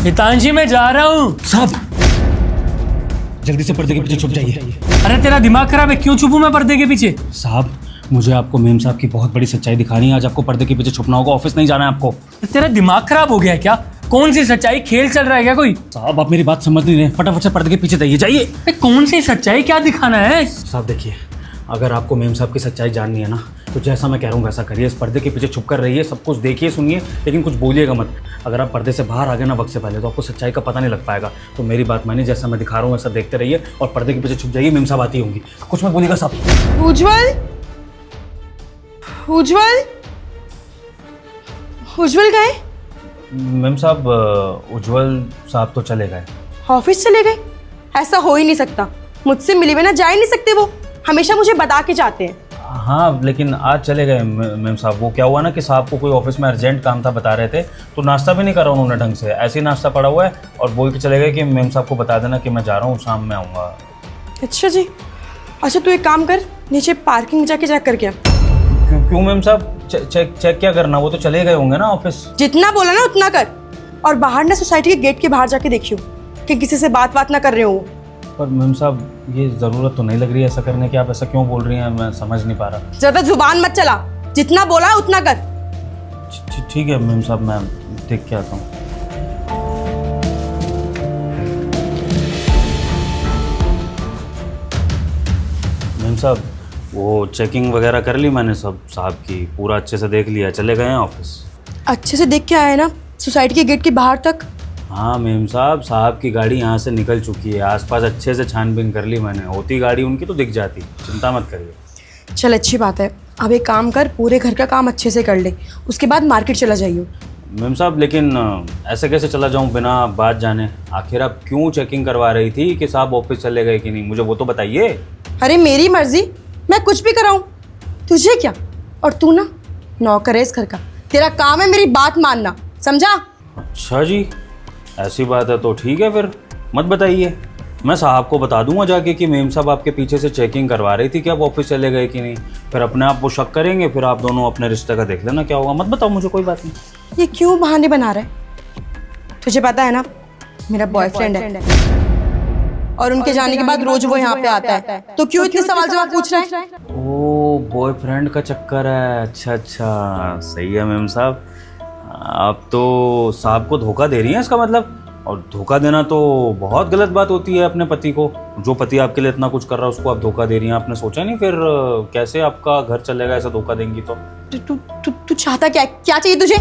हितांशी मैं जा रहा हूँ। साहब जल्दी से पर्दे के पीछे छुप जाइए। अरे तेरा दिमाग खराब है, क्यों छुपूं मैं पर्दे के पीछे? साहब मुझे आपको मेम साहब की बहुत बड़ी सच्चाई दिखानी है। आज आपको पर्दे के पीछे छुपना होगा, ऑफिस नहीं जाना है आपको। तेरा दिमाग खराब हो गया है क्या? कौन सी सच्चाई? खेल चल रहा है क्या कोई? साहब आप मेरी बात समझ नहीं रहे, फटाफट से पर्दे के पीछे जाइए, जाइए। कौन सी सच्चाई? क्या दिखाना है? साहब देखिए, अगर आपको मेम साहब की सच्चाई जाननी है ना, तो जैसा मैं कह रहा हूँ वैसा करिए। इस पर्दे के पीछे छुप कर रहिए, सब कुछ देखिए सुनिए, लेकिन कुछ बोलिएगा मत। अगर आप पर्दे से बाहर आ गए ना वक्त से पहले, तो आपको सच्चाई का पता नहीं लग पाएगा। तो मेरी बात मानिए, जैसा मैं दिखा रहा हूँ वैसा देखते रहिए और पर्दे के पीछे छुप जाइए। मेम साहब आती होंगी, कुछ मत बोलिएगा साहब। उज्जवल, उज्जवल, उज्जवल गए? मेम साहब उज्जवल साहब तो चले गए। ऑफिस चले गए? ऐसा हो ही नहीं सकता। मुझसे मिले बिना जा ही नहीं सकते वो। हमेशा मुझे बता के जाते हैं। हाँ लेकिन आज चले गए मेम साहब। वो क्या हुआ ना कि साहब को कोई ऑफिस में अर्जेंट काम था, बता रहे थे, तो नाश्ता भी नहीं करा उन्होंने ढंग से। ऐसे ही नाश्ता पड़ा हुआ है और बोल के चले गए कि मेम साहब को बता देना कि मैं जा रहा हूँ, शाम में आऊँगा। अच्छा जी। अच्छा तू एक काम कर, नीचे पार्किंग में जाके चेक करके आ। क्यों मेम साहब? चेक क्या करना? वो तो चले गए होंगे ना ऑफिस। जितना बोला ना उतना कर। और बाहर ना सोसाइटी के गेट के बाहर जाके देखियो कि किसी से बात ना कर रहे हो। पर मेम साहब ये ज़रूरत तो नहीं लग रही है ऐसा करने की। आप ऐसा क्यों बोल रही हैं? मैं समझ नहीं पा रहा। ज्यादा जुबान मत चला, जितना बोला उतना कर। ठीक है मेम साहब, मैं देख के आता हूँ। मेम साहब वो चेकिंग वगैरह कर ली मैंने सब साहब की, पूरा अच्छे से देख लिया। चले गए हैं ऑफिस। अच्छे से देख के आए ना सोसाइटी के गेट के बाहर तक? हाँ मेम साहब, साहब की गाड़ी यहाँ से निकल चुकी है। आसपास अच्छे से छानबीन कर ली मैंने। होती गाड़ी उनकी तो दिख जाती, चिंता मत करिए। चल अच्छी बात है। अब एक काम कर, पूरे घर का काम अच्छे से कर ले, उसके बाद मार्केट चला जाइयो। मेम साहब लेकिन ऐसे कैसे चला जाऊँ बिना बात जाने? आखिर आप क्यों चेकिंग करवा रही थी कि साहब ऑफिस चले गए कि नहीं? मुझे वो तो बताइए। अरे मेरी मर्जी, मैं कुछ भी कराऊं, तुझे क्या? और तू ना नौकर है इस घर का, तेरा काम है मेरी बात मानना, समझा? अच्छा जी, ऐसी बात है तो ठीक है, फिर मत बताइए। मैं साहब को बता दूंगा जाके कि मेम साहब आपके पीछे से चेकिंग करवा रही थी कि आप ऑफिस चले गए कि नहीं। फिर अपने आप वो शक करेंगे, फिर आप दोनों अपने रिश्ते का देख लेना क्या होगा। मत बताओ मुझे, कोई बात नहीं। ये क्यों बहाने बना रहा है? तुझे पता है ना मेरा बॉयफ्रेंड है और उनके जाने के बाद रोज वो यहाँ पे आता है, तो क्यों इतने सवाल जवाब पूछ रहा है? ओ बॉयफ्रेंड का चक्कर है। अच्छा अच्छा, सही है मेम साहब। आप तो साहब को धोखा दे रही हैं इसका मतलब। और धोखा देना तो बहुत गलत बात होती है अपने पति को। जो पति आपके लिए इतना कुछ कर रहा है उसको आप धोखा दे रही हैं। आपने सोचा नहीं फिर कैसे आपका घर चलेगा ऐसा धोखा देंगी तो? तू चाहता क्या चाहिए तुझे?